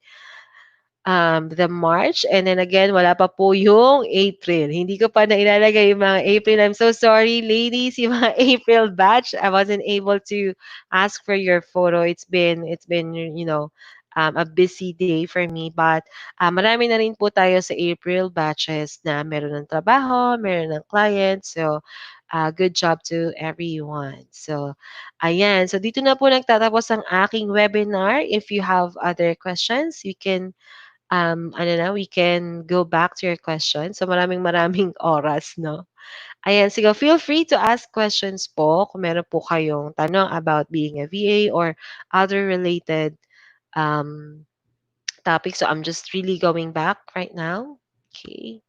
the March, and then again, wala pa po yung April. Hindi ko pa nailalagay yung mga April. I'm so sorry, ladies, yung mga April batch. I wasn't able to ask for your photo. It's been, a busy day for me. But marami na rin po tayo sa April batches na meron ng trabaho, meron ng client. So, good job to everyone. So, ayan. So, dito na po nagtatapos ang aking webinar. If you have other questions, you can we can go back to your question. So maraming maraming oras, no? Ayan, sige, feel free to ask questions po kung meron po kayong tanong about being a VA or other related um, topics. So I'm just really going back right now. Okay.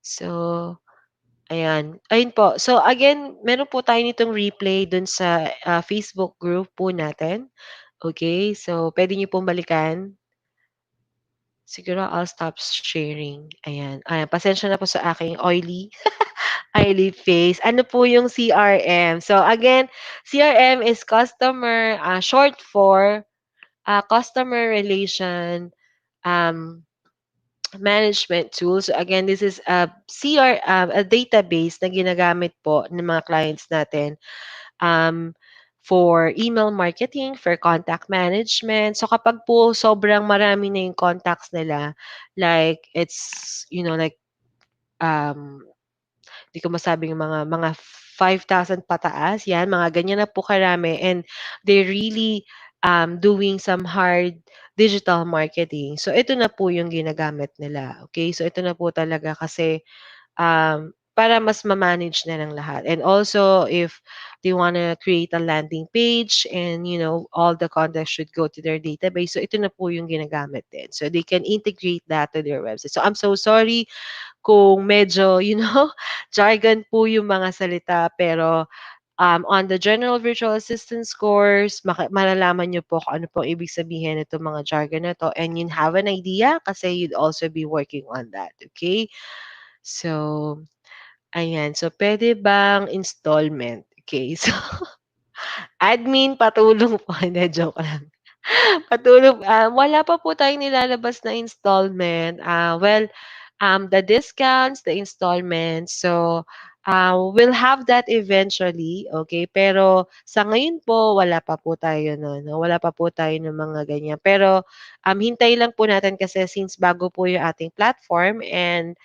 So, ayan. Ayun po. So again, meron po tayo nitong replay dun sa Facebook group po natin. Okay. So, pwede niyo pong balikan. Siguro I'll stop sharing. Ayan. Ayan, pasensya na po sa aking oily face. Ano po yung CRM? So again, CRM is short for customer relation um, management tool. So again, this is a database na ginagamit po ng mga clients natin um, for email marketing, for contact management. So kapag po sobrang marami na yung contacts nila, like it's, like um, di ko masabing mga 5,000 pataas, yan, mga ganyan na po karami, and they're really doing some hard digital marketing. So ito na po yung ginagamit nila, okay? So ito na po talaga kasi para mas ma-manage na ng lahat. And also, if they wanna create a landing page and, all the content should go to their database, so ito na po yung ginagamit din. So they can integrate that to their website. So I'm so sorry kung medyo, jargon po yung mga salita, pero on the General Virtual Assistance course, malalaman niyo po kung ano po ibig sabihin nitong mga jargon na 'to, and you have an idea kasi you'd also be working on that, okay? So, ayan. So, puwede bang installment? Okay. So, admin patulong po, hindi, joke lang. Patulong, wala pa po tayong nilalabas na installment. Well, the discounts, the installments, so, we'll have that eventually, okay? Pero sa ngayon po, wala pa po tayo nun, 'no, wala pa po tayo ng mga ganyan. Pero, hintay lang po natin kasi since bago po yung ating platform, and,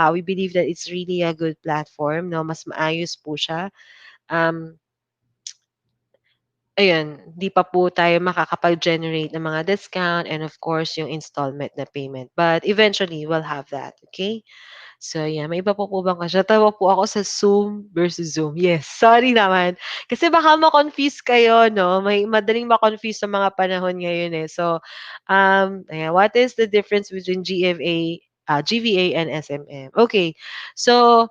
we believe that it's really a good platform, 'no, mas maayos po siya. Um Ayun, hindi pa po tayo makakapag-generate ng mga discount and of course yung installment na payment. But eventually, we'll have that, okay? So yeah, may iba pa po bang question? Natawa po ako sa Zoom versus Zoom. Yes, sorry naman. Kasi baka ma-confuse kayo, 'no? May madaling ma-confuse sa mga panahon ngayon, eh. So, ayan, what is the difference between GVA and SMM? Okay. So,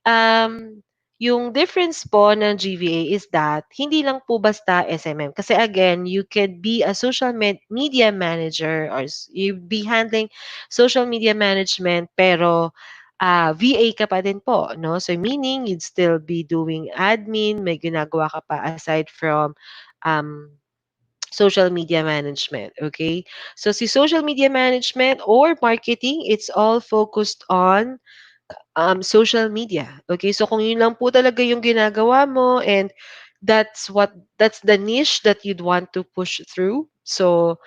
Um, yung difference po ng GVA is that hindi lang po basta SMM. Kasi again, you could be a social media manager, or you be handling social media management, pero VA ka pa din po, no? So meaning you'd still be doing admin, may ginagawa ka pa aside from um, social media management, okay? So si social media management or marketing, it's all focused on social media. Okay, so kung yun lang po talaga yung ginagawa mo, and that's the niche that you'd want to push through. So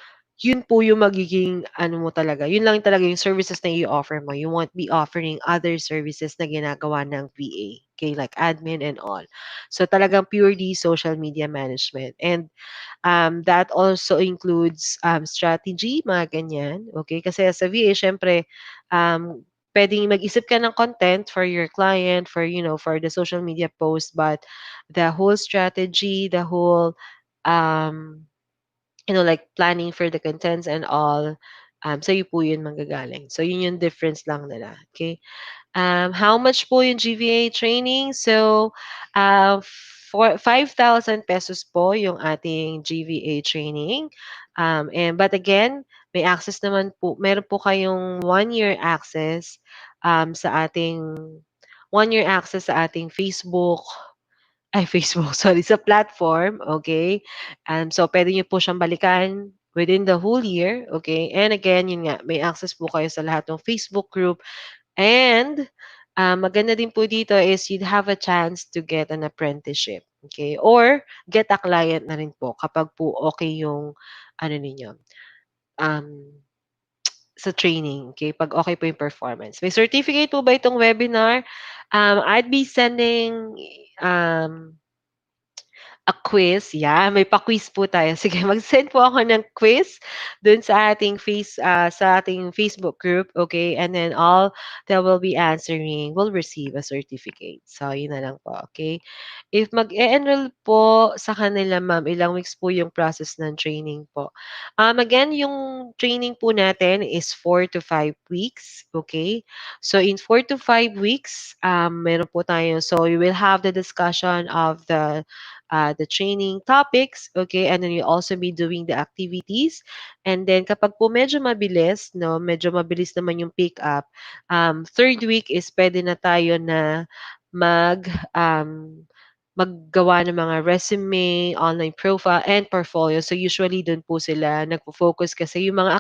yun po yung magiging ano mo talaga. Yun lang talaga yung services na i-offer mo. You won't be offering other services na ginagawa ng VA. Okay, like admin and all. So talagang purely social media management. And that also includes strategy, mga ganyan. Okay? Kasi as a VA, syempre, pwedeng mag-isip ka ng content for your client, for the social media post, but the whole strategy, the whole, um, like planning for the contents and all, sa'yo po yun manggagaling. So, yun yung difference lang nila. Okay? How much po yung GVA training? So, for 5,000 pesos po yung ating GVA training. But again, may access naman po, meron po kayong 1 year access sa ating 1 year access sa ating Facebook, ay Facebook, sorry, sa platform, okay? So puwede niyo po siyang balikan within the whole year, okay? And again, yun nga, may access po kayo sa lahat ng Facebook group. And, maganda din po dito is you'd have a chance to get an apprenticeship, okay? Or get a client na rin po kapag po okay yung ano ninyo, um, sa training, okay? 'Pag okay po yung performance. May certificate po ba itong webinar? I'd be sending, um a quiz, yeah, may pa-quiz po tayo. Sige, mag-send po ako ng quiz dun sa ating Facebook group, okay? And then all that will be answering will receive a certificate. So, yun na lang po, okay? If mag-e-enroll po sa kanila, ma'am, ilang weeks po yung process ng training po? Again, yung training po natin is 4 to 5 weeks, okay? So, in 4 to 5 weeks, meron po tayo. So, you will have the discussion of the training topics, okay? And then you also be doing the activities. And then kapag po medyo mabilis, no, medyo mabilis naman yung pick up, third week is pwede na tayo na mag um, maggawa ng mga resume, online profile, and portfolio. So usually doon po sila nagfo-focus kasi yung mga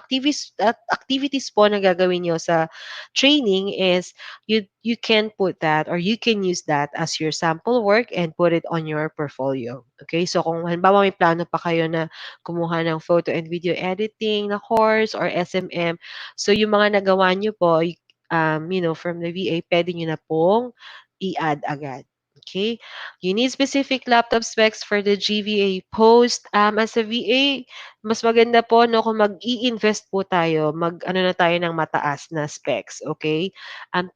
activities po na gagawin niyo sa training is you can put that or you can use that as your sample work and put it on your portfolio. Okay? So kung halimbawa may plano pa kayo na kumuha ng photo and video editing na course or SMM, so yung mga nagawa niyo po, from the VA, pwede niyo na pong i-add agad. Okay? You need specific laptop specs for the GVA post. As a VA, mas maganda po no kung mag-i-invest po tayo, mag-ano na tayo ng mataas na specs, okay?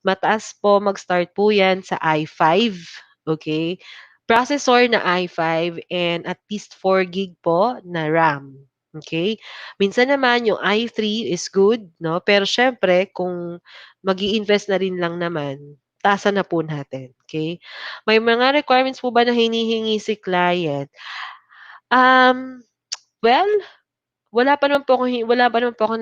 Mataas po, mag-start po yan sa i5, okay? Processor na i5 and at least 4 gig po na RAM. Okay? Minsan naman yung i3 is good, no? Pero syempre, kung mag-i-invest na rin lang naman, taasan na po natin. Okay? May mga requirements po ba na hinihingi si client? Um, well, wala pa naman po ako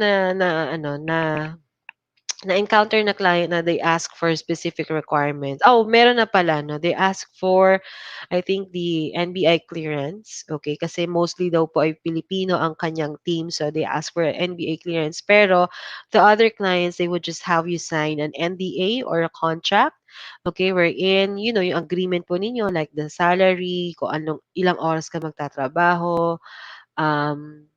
na-encounter na client na they ask for specific requirements. Oh, meron na pala, no? They ask for, I think, the NBI clearance. Okay, kasi mostly daw po ay Filipino ang kanyang team, so they ask for NBI clearance. Pero the other clients, they would just have you sign an NDA or a contract. Okay, wherein, yung agreement po ninyo, like the salary, kung ilang oras ka magtatrabaho, um,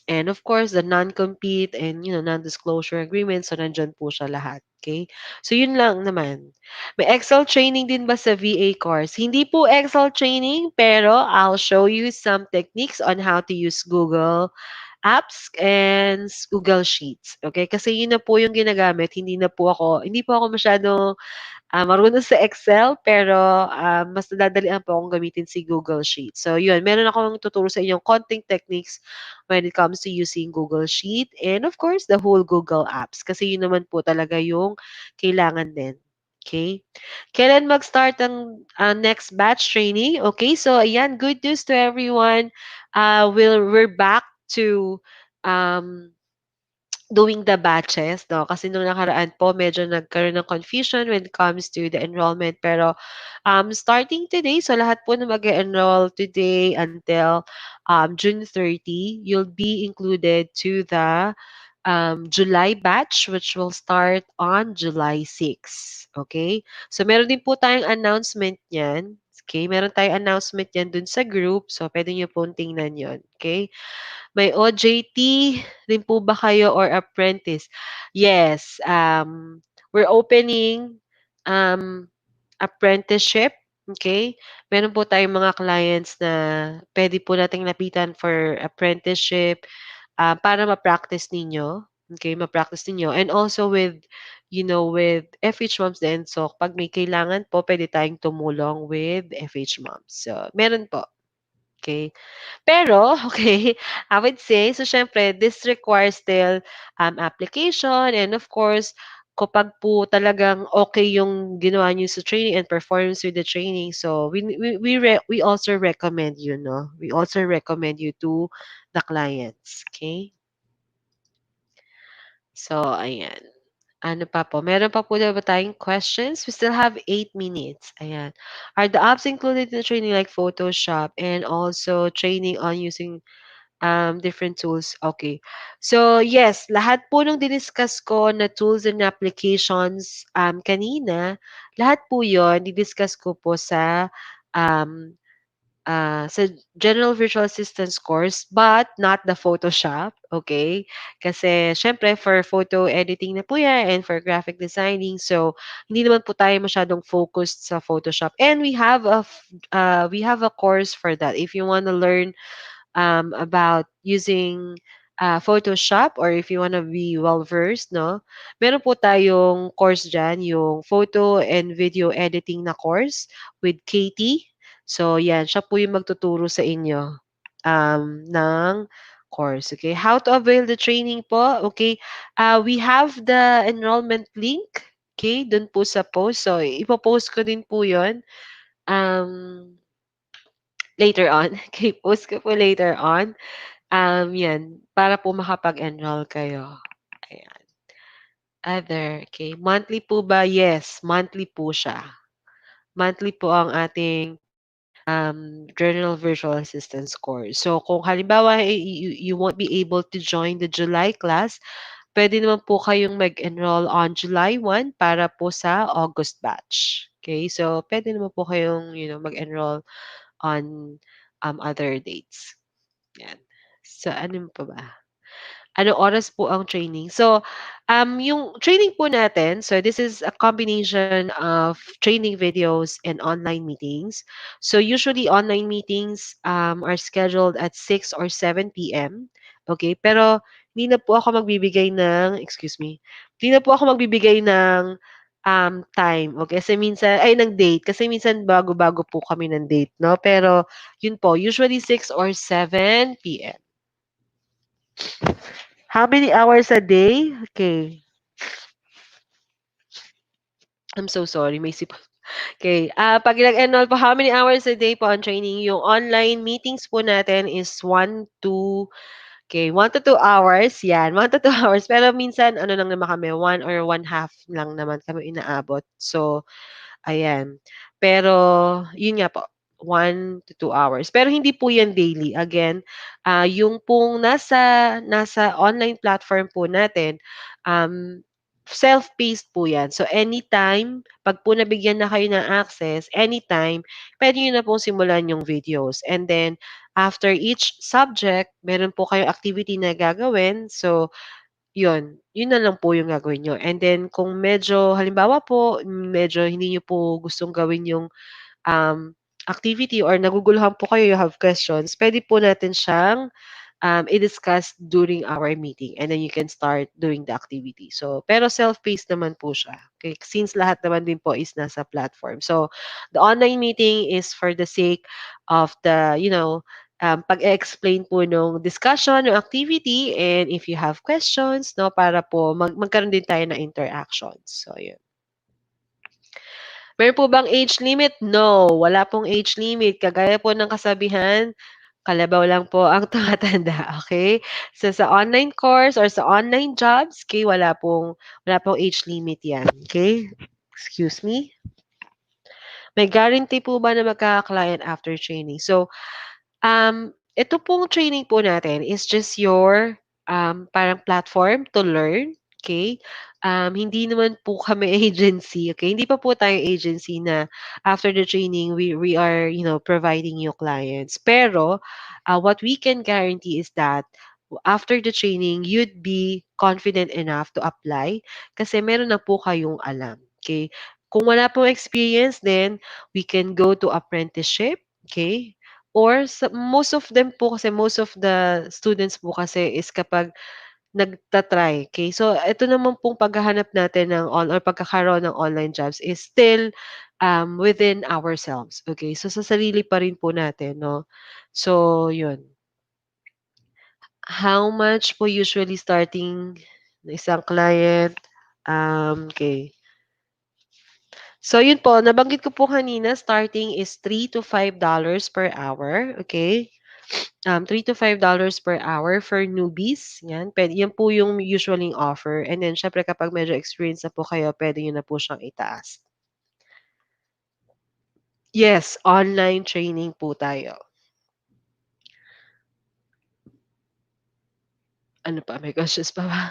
and of course, the non-compete and non-disclosure agreement. So, nandyan po siya lahat. Okay? So, yun lang naman. May Excel training din ba sa VA course? Hindi po Excel training, pero I'll show you some techniques on how to use Google Apps and Google Sheets. Okay? Kasi yun na po yung ginagamit. Hindi po ako masyado marunong sa Excel, pero mas nadadalian po akong gamitin si Google Sheets. So, yun. Meron akong tuturo sa inyong konting techniques when it comes to using Google Sheet and of course, the whole Google Apps. Kasi yun naman po talaga yung kailangan din. Okay? Kailan mag-start ang next batch training? Okay, so ayan, good news to everyone. We're back to um, doing the batches, no? Kasi nung nakaraan po, medyo nagkaroon ng confusion when it comes to the enrollment. Pero starting today, so lahat po na mag-enroll today until June 30, you'll be included to the July batch, which will start on July 6. Okay? So, meron din po tayong announcement niyan. Okay? Meron tayong announcement yan dun sa group. So, pwede nyo pong tingnan yun. Okay? May OJT din po ba kayo or apprentice? Yes. We're opening um, apprenticeship. Okay? Meron po tayong mga clients na pwede po nating lapitan for apprenticeship para ma-practice ninyo. Okay, ma-practice ninyo. And also with FH Moms din. So, pag may kailangan po, pwede tayong tumulong with FH Moms. So, meron po. Okay. Pero, okay, I would say, so syempre, this requires still application and of course, kapag po talagang okay yung ginawa niyo sa training and performance with the training, so we also recommend you, no? We also recommend you to the clients. Okay? So, ayan. Ano pa po? Meron pa po ba tayong questions? We still have 8 minutes. Ayan. Are the apps included in the training like Photoshop and also training on using different tools? Okay. So, yes, lahat po nung diniscuss ko na tools and applications kanina, lahat po yon didiscuss ko po um, sa General Virtual Assistance course, but not the Photoshop, okay? Kasi syempre for photo editing na po yan and for graphic designing, so hindi naman po tayo masyadong focused sa Photoshop. And we have a course for that. If you want to learn about using Photoshop or if you want to be well-versed, no? Meron po tayong course dyan, yung photo and video editing na course with Katie. So, yan, siya po yung magtuturo sa inyo ng course. Okay, how to avail the training po? Okay, we have the enrollment link. Okay, dun po sa post. So, ipopost ko din po yun. Later on. Okay, post ko po later on. Yan, para po makapag-enroll kayo. Ayan. Okay. Monthly po ba? Yes, monthly po siya. Monthly po ang ating Journal Virtual Assistance course. So, kung halimbawa you won't be able to join the July class, pwede naman po kayong mag-enroll on July 1 para po sa August batch. Okay? So, pwede naman po kayong mag-enroll on other dates. Yan. So, ano pa ba? Anong oras po ang training? So, yung training po natin, so this is a combination of training videos and online meetings. So usually online meetings are scheduled at 6 or 7 p.m. Okay, pero hindi na po ako magbibigay ng, excuse me, hindi na po ako magbibigay ng time. Okay, kasi minsan, ay, ng date. Kasi minsan bago-bago po kami ng date, no? Pero yun po, usually 6 or 7 p.m. How many hours a day? Okay. I'm so sorry, may sip. Okay. Pag nag-enroll po, how many hours a day po on training? Yung online meetings po natin is 1 to 2 hours. Yan, 1 to 2 hours. Pero minsan, ano lang naman kami, 1 or 1/2 lang naman kami inaabot. So, ayan. Pero, yun nga po, 1 to 2 hours. Pero hindi po yan daily. Again, yung pong nasa online platform po natin, um, self-paced po yan. So, anytime, pag po nabigyan na kayo ng access, anytime, pwede nyo na pong simulan yung videos. And then, after each subject, meron po kayong activity na gagawin. So, yun na lang po yung gagawin niyo. And then kung medyo halimbawa po, medyo hindi niyo po gustong gawin yung, activity or naguguluhan po kayo, you have questions, puwede po natin siyang i-discuss during our meeting and then you can start doing the activity. So, pero self-paced naman po siya. Okay? Since lahat naman din po is nasa platform. So, the online meeting is for the sake of the, pag-explain po nung discussion, ng activity, and if you have questions, no, para po magkaroon din tayo ng interactions. So, yun. Meron po bang age limit? No, wala pong age limit. Kagaya po ng kasabihan, kalabaw lang po ang tumatanda, okay? So, sa online course or sa online jobs, okay, wala pong age limit yan, okay? Excuse me. May guarantee po ba na magkaka-client after training? So, ito pong training po natin is just your parang platform to learn. Okay? Hindi naman po kami agency. Okay? Hindi pa po tayo agency na after the training, we are, providing you clients. Pero, what we can guarantee is that after the training, you'd be confident enough to apply kasi meron na po kayong alam. Okay? Kung wala pong experience, then we can go to apprenticeship. Okay? Or most of them po kasi, most of the students po kasi is kapag nagta-try, okay? So, ito naman pong paghahanap natin ng or pagkakaroon ng online jobs is still, within ourselves, okay? So, sa sarili pa rin po natin, 'no? So, yun. How much po usually starting ng isang client? Okay. So, yun po, nabanggit ko po kanina, starting is $3 to $5 per hour, okay? $3 to $5 per hour for newbies, yan. Yan po yung usually offer. And then, syempre, kapag medyo experience na po kayo, pwede nyo na po siyang itaas. Yes, online training po tayo. Ano pa? May questions pa ba?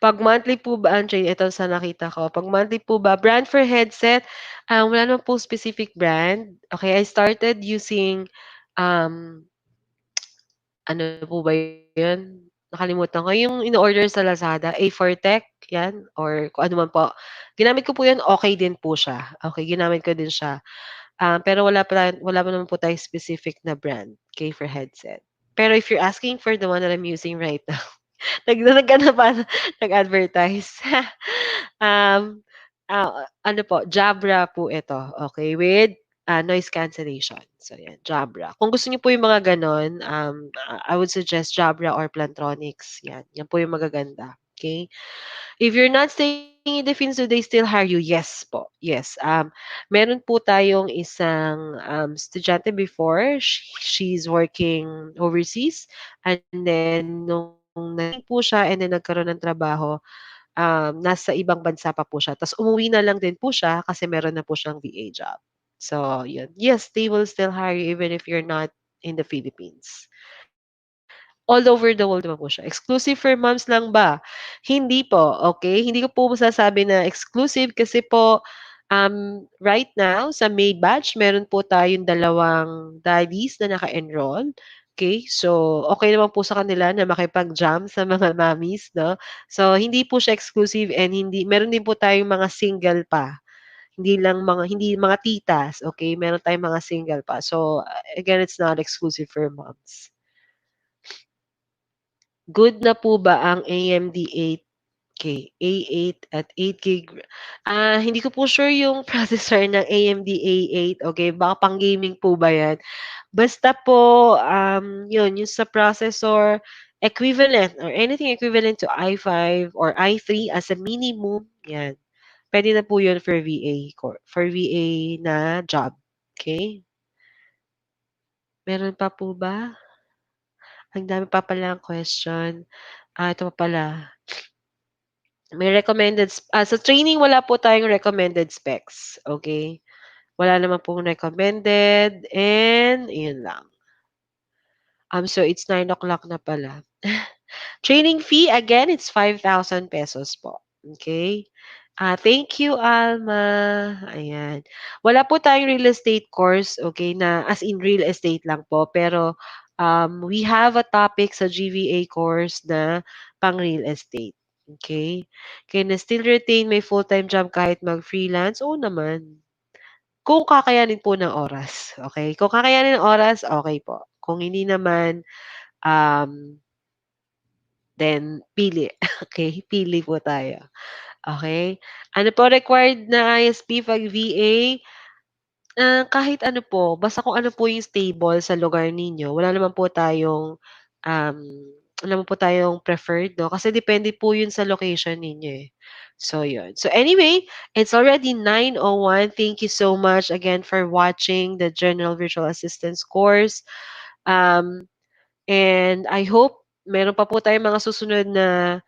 Pag monthly po ba ang training? Ito sa nakita ko. Pag monthly po ba, brand for headset, wala naman po specific brand. Okay, I started using, um, ano po ba yun? Nakalimutan ko. Yung in-order sa Lazada, A4 Tech, yan, or kung ano man po. Ginamit ko po yan, okay din po siya. Okay, ginamit ko din siya. Pero wala pa naman po tayong specific na brand, okay, for headset. Pero if you're asking for the one that I'm using right now, nag-ano pa, nag-advertise. Um, ano po, Jabra po ito, okay, with noise cancellation. So, yan, Jabra. Kung gusto niyo po yung mga gano'n, I would suggest Jabra or Plantronics. Yan, yan po yung magaganda. Okay? If you're not staying in the Philippines, do they still hire you? Yes po. Yes. Meron po tayong isang estudyante before. She's working overseas. And then, nung naging po siya and then nagkaroon ng trabaho, nasa ibang bansa pa po siya. Tapos umuwi na lang din po siya kasi meron na po siyang VA job. So, yun. Yes, they will still hire you even if you're not in the Philippines. All over the world naman po siya. Exclusive for moms lang ba? Hindi po, okay? Hindi ko po masasabi na exclusive kasi po, right now, sa May batch, meron po tayong 2 daddies na naka-enroll. Okay, so okay naman po sa kanila na makipag-jam sa mga mommies, 'no? So hindi po siya exclusive and hindi meron din po tayong mga single pa. Hindi mga titas, okay? Meron tayong mga single pa. So, again, it's not exclusive for moms. Good na po ba ang AMD 8K, A8 at 8 gig? Hindi ko po sure yung processor ng AMD A8, okay? Baka pang-gaming po ba 'yan? Basta po, yun, yung sa processor, equivalent or anything equivalent to i5 or i3 as a minimum, yan. Pwede na po yun for VA na job. Okay? Meron pa po ba? Ang dami pa palang question. Ito pa pala. May sa training wala po tayong recommended specs, okay? Wala naman pong recommended and yun lang. So it's 9 o'clock na pala. Training fee, again, it's 5,000 pesos po. Okay? Thank you, Alma. Ayan. Wala po tayong real estate course, okay, na as in real estate lang po. Pero we have a topic sa GVA course na pang real estate. Okay? Can I still retain my full-time job kahit mag-freelance? Oo naman. Kung kakayanin po ng oras. Okay? Kung kakayanin ng oras, okay po. Kung hindi naman, um, then pili. Okay? Pili po tayo. Okay? Ano po required na ISP 'pag VA? Kahit ano po, basta kung ano po yung stable sa lugar ninyo. Um, wala naman po tayong preferred 'no, kasi depende po yun sa location ninyo, eh. So yun. So anyway, it's already 9:01. Thank you so much again for watching the General Virtual Assistance course. Um And I hope meron pa po tayong mga susunod na,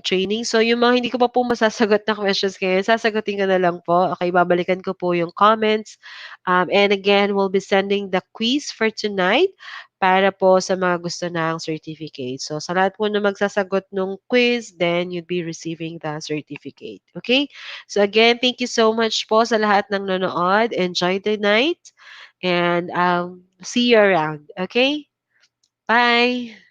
training. So yung mga hindi ko pa po masasagot na questions ngayon, sasagutin ko na lang po. Okay, babalikan ko po yung comments. And again, we'll be sending the quiz for tonight para po sa mga gusto ng certificate. So sa lahat po na magsasagot ng quiz, then you'll be receiving the certificate. Okay? So again, thank you so much po sa lahat ng nanood. Enjoy the night and see you around. Okay? Bye!